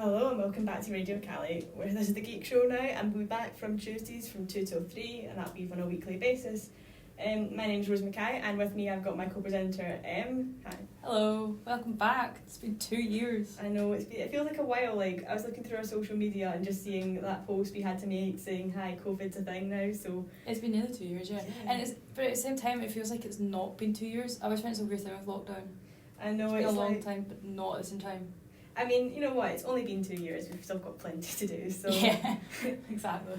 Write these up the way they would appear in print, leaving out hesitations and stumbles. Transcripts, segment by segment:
Hello and welcome back to Radio Caley, where this is the Geek Show now, and we'll be back from Tuesdays from 2 till 3, and that'll be on a weekly basis. My name's Rose Mackay, and with me I've got my co-presenter, Hi. Hello, welcome back. It's been 2 years. I know, it feels like a while. Like, I was looking through our social media and just seeing that post we had to make saying, hi, COVID's a thing now, so... It's been nearly 2 years, yeah. But at the same time, it feels like it's not been 2 years. I was trying to weird thing with lockdown. I know, it's been a long time, but not at the same time. I mean, you know what, it's only been 2 years, we've still got plenty to do, so... Yeah, exactly.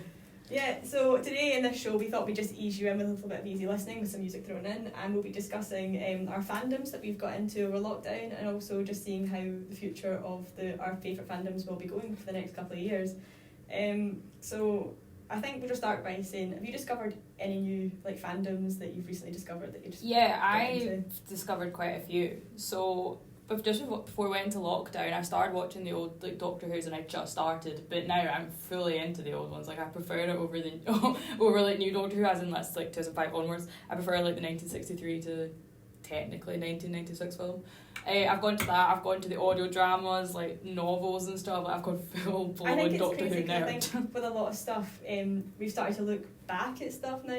Yeah, so today in this show we thought we'd just ease you in with a little bit of easy listening with some music thrown in, and we'll be discussing our fandoms that we've got into over lockdown, and also just seeing how the future of our favourite fandoms will be going for the next couple of years. So I think we'll just start by saying, have you discovered any new fandoms that you've recently discovered that you just I've discovered quite a few. So just before we went into lockdown, I started watching the old Doctor Who's, and I just started, but now I'm fully into the old ones. I prefer it over the over new Doctor Who, as in that's 2005 onwards. I prefer the 1963 to technically 1996 film. I've gone to that. I've gone to the audio dramas, novels and stuff. I've gone full blown Doctor Who nerd. I think with a lot of stuff, we've started to look back at stuff now,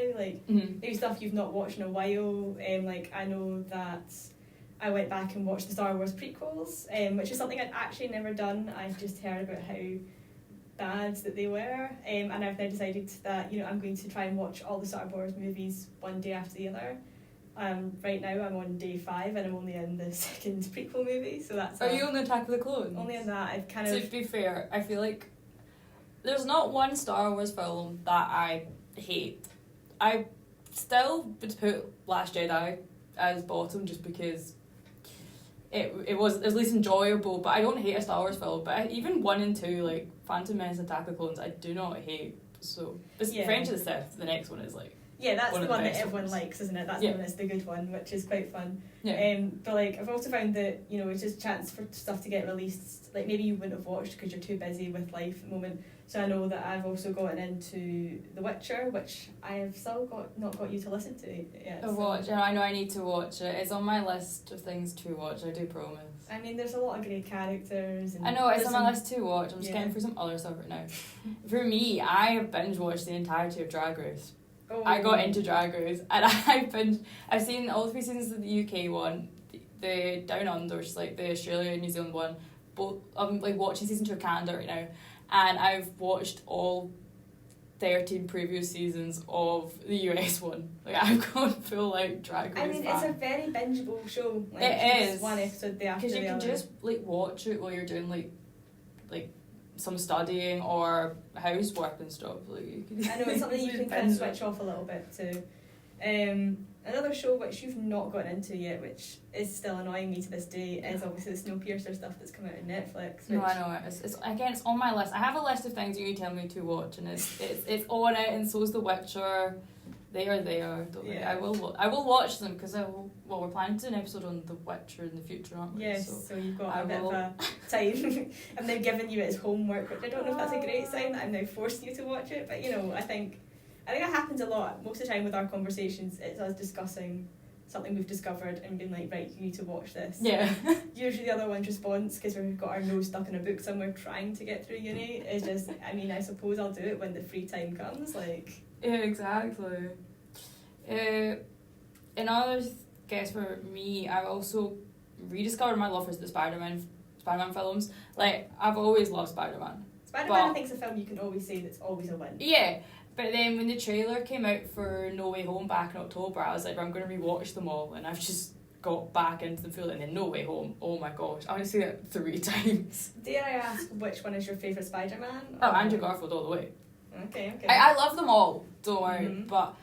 maybe stuff you've not watched in a while. I know that I went back and watched the Star Wars prequels, which is something I'd actually never done. I've just heard about how bad that they were, and I've now decided that I'm going to try and watch all the Star Wars movies one day after the other. Right now I'm on day 5 and I'm only in the second prequel movie, so that's... Are you on the Attack of the Clones? Only in that. I've kind of... So to be fair, I feel like there's not one Star Wars film that I hate. I still would put Last Jedi as bottom just because it was at least enjoyable, but I don't hate a Star Wars film. But even 1 and 2, Phantom Menace and Attack of the Clones, I do not hate. So Revenge of the Sith, the next one is yeah, that's the one that everyone ones. Likes, isn't it? That's the one that's the good one, which is quite fun. Yeah. But I've also found that it's just a chance for stuff to get released. Maybe you wouldn't have watched because you're too busy with life at the moment. So I know that I've also gotten into The Witcher, which I have still not got you to listen to yet. I know I need to watch it. It's on my list of things to watch. I do promise. I mean, there's a lot of great characters. And I know it's on my list to watch. I'm just getting through some other stuff right now. For me, I have binge watched the entirety of Drag Race. Oh. I got into Drag Race, and I've seen all 3 seasons of the UK one, the Down Under, which is the Australia and New Zealand one. Both I'm watching season 2 of Canada right now, and I've watched all 13 previous seasons of the US one. I've gone full Drag Race. I mean, it's a very bingeable show. It is one episode day after the other. Because you can just watch it while you're doing some studying or housework and stuff. I know, it's something you can kind of switch off a little bit to. Another show which you've not gotten into yet, which is still annoying me to this day, is obviously the Snowpiercer stuff that's come out on Netflix. No, I know it. It's on my list. I have a list of things you tell me to watch, and it's on it, and so is The Witcher. They are there. Don't worry. I will watch them because we're planning to do an episode on The Witcher in the future, aren't we? Yes, so you've got a bit of a time. I'm now giving you it as homework, which I don't know if that's a great sign that I'm now forcing you to watch it, but I think that happens a lot. Most of the time with our conversations, it's us discussing something we've discovered and being right, you need to watch this. Yeah. Usually the other one's response, because we've got our nose stuck in a book somewhere trying to get through uni, is just, I suppose I'll do it when the free time comes. Yeah, exactly. Another guess for me, I've also rediscovered my love for the Spider-Man films. I've always loved Spider-Man. Spider-Man, I think, is a film you can always say that's always a win. Yeah, but then when the trailer came out for No Way Home back in October, I was I'm going to rewatch them all, and I've just got back into them fully. And then No Way Home, oh my gosh, I want to see it 3 times. Dare I ask which one is your favourite Spider-Man? Oh, Andrew Garfield all the way. Okay. I love them all, don't worry, but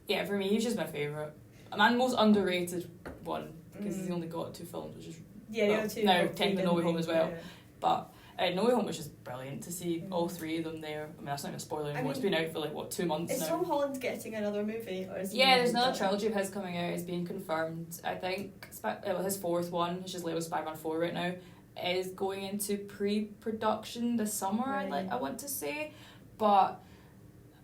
yeah, for me, he's just my favourite. And most underrated one, because he's only got 2 films, which is... Yeah, the other 2. Now, technically No Way Home as well. Yeah. But No Way Home was just brilliant to see all 3 of them there. I mean, that's not even a spoiler anymore. It's been out for 2 months now. Is Tom Holland getting another movie? Or is there's another trilogy of his coming out. It's being confirmed. I think his 4th one, which is labelled Spider-Man 4 right now, is going into pre-production this summer, right. I want to say. But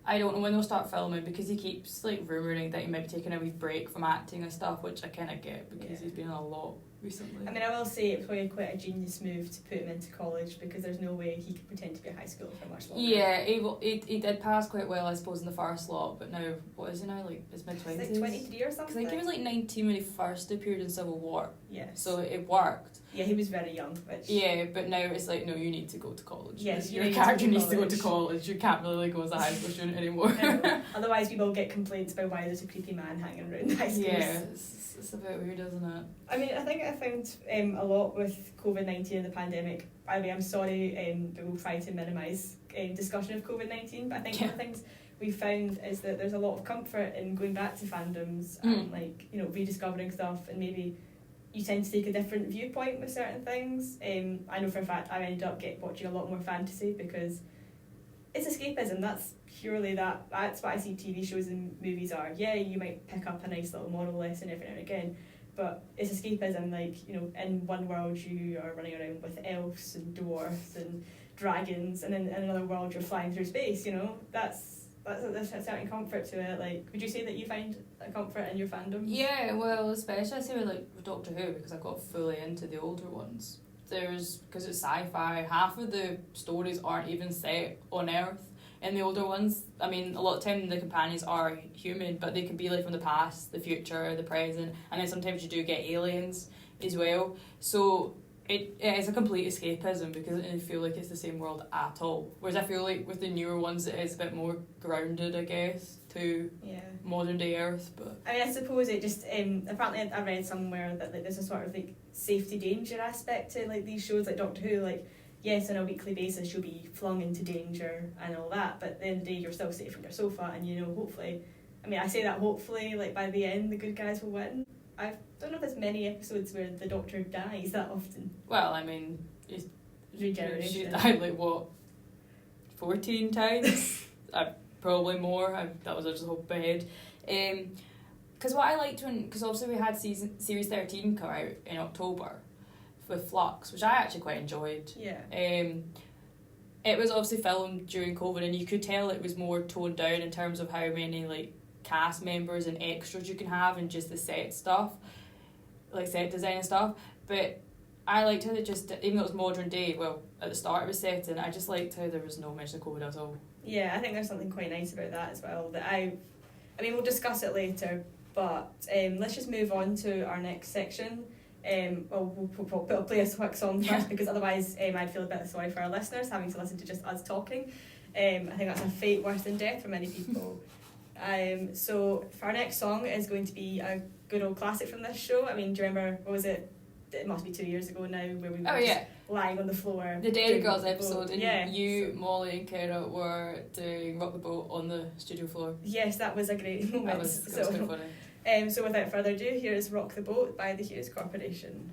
I don't know when they'll start filming, because he keeps rumouring that he might be taking a wee break from acting and stuff, which I kind of get because he's been in a lot recently. I mean, I will say it was probably quite a genius move to put him into college, because there's no way he could pretend to be a high schooler for much longer. Yeah, he did pass quite well, I suppose, in the first lot, but now, what is he now, like, his mid-20s? He's like 23 or something. Because I think he was like 19 when he first appeared in Civil War. Yes. So it worked. Yeah, he was very young, which... Yeah, but now it's like, no, you need to go to college. Yes, your character needs to go to college. You can't really go as a high school student anymore. Otherwise we will get complaints about why there's a creepy man hanging around high schools. Yeah, it's a bit weird, isn't it? I mean, I think I found a lot with COVID-19 and the pandemic. By the way, I'm sorry, but we'll try to minimise discussion of COVID-19, but I think one of the things we found is that there's a lot of comfort in going back to fandoms and, like, you know, rediscovering stuff, and maybe you tend to take a different viewpoint with certain things. I know for a fact I ended up watching a lot more fantasy because it's escapism. That's purely that's what I see TV shows and movies are. Yeah, you might pick up a nice little moral lesson every now and again, but it's escapism. Like, you know, in one world you are running around with elves and dwarves and dragons, and in another world you're flying through space, you know. There's a certain comfort to it. Like, would you say that you find a comfort in your fandom? Yeah, well, especially I say with Doctor Who, because I got fully into the older ones. Because it's sci-fi, half of the stories aren't even set on Earth in the older ones. I mean, a lot of time the companions are human, but they can be like from the past, the future, the present, and then sometimes you do get aliens as well. So it is a complete escapism, because it doesn't feel like it's the same world at all. Whereas I feel like with the newer ones it is a bit more grounded, I guess, to modern day Earth. But I mean, I suppose it just apparently I read somewhere that, like, there's a sort of like safety danger aspect to, like, these shows like Doctor Who. Like, yes, on a weekly basis you'll be flung into danger and all that, but at the end of the day you're still safe on your sofa, and, you know, hopefully, I mean, I say that hopefully, like, by the end the good guys will win. I don't know if there's many episodes where the Doctor dies that often. Well, I mean, regeneration. She died like, what, 14 times? Probably more. That was just a whole bed. Because what I liked because obviously we had series 13 come out in October with Flux, which I actually quite enjoyed. Yeah. It was obviously filmed during COVID, and you could tell it was more toned down in terms of how many, like, cast members and extras you can have, and just the set stuff, like set design and stuff. But I liked how they just, even though it was modern day, well, at the start it was set, and I just liked how there was no mention of COVID at all. Yeah, I think there's something quite nice about that as well. That I mean, we'll discuss it later, but let's just move on to our next section. We'll play a quick song first, because otherwise I'd feel a bit sorry for our listeners having to listen to just us talking. I think that's a fate worse than death for many people. So for our next song is going to be a good old classic from this show. I mean, do you remember, what was it? It must be 2 years ago now, where we were just lying on the floor. The Dairy Girls episode, and you, so Molly and Kara were doing Rock the Boat on the studio floor. Yes, that was a great moment. That was quite funny. So without further ado, here is Rock the Boat by the Hughes Corporation.